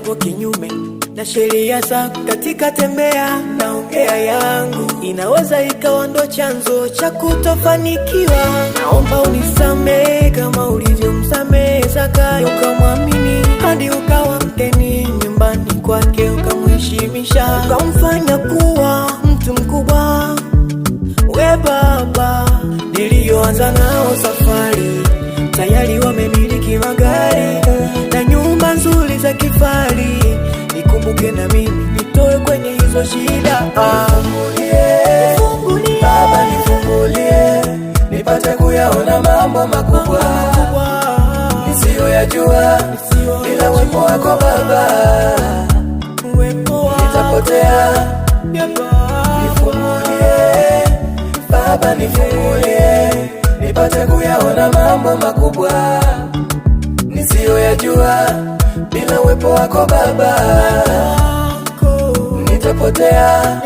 yapo kinyume na sheria zako. Katika tembea na ongea yangu, inaweza ikawa ndo chanzo cha kutofanikiwa. Naomba unisamehe kama ulivyomsamehe Zakayo, ukamwamini hadi ukawa mgeni nyumbani kwake, ukamheshimisha, ukamfanya kuwa mtu mkubwa. We baba, nilioanza nao safari tayari wamemiliki magari na nyumba nzuri za kifahari. Nikumbuke na mimi nitoe kwenye hizo shida. Nifungulie baba, nifungulie nipate kuyaona mambo makubwa nisiyoyajua bila uwepo wako baba. Nitapotea, nifungulie baba, nifungulie nipate kuyaona mambo makubwa nisiyoyajua bila uwepo wako baba. Nitapotea,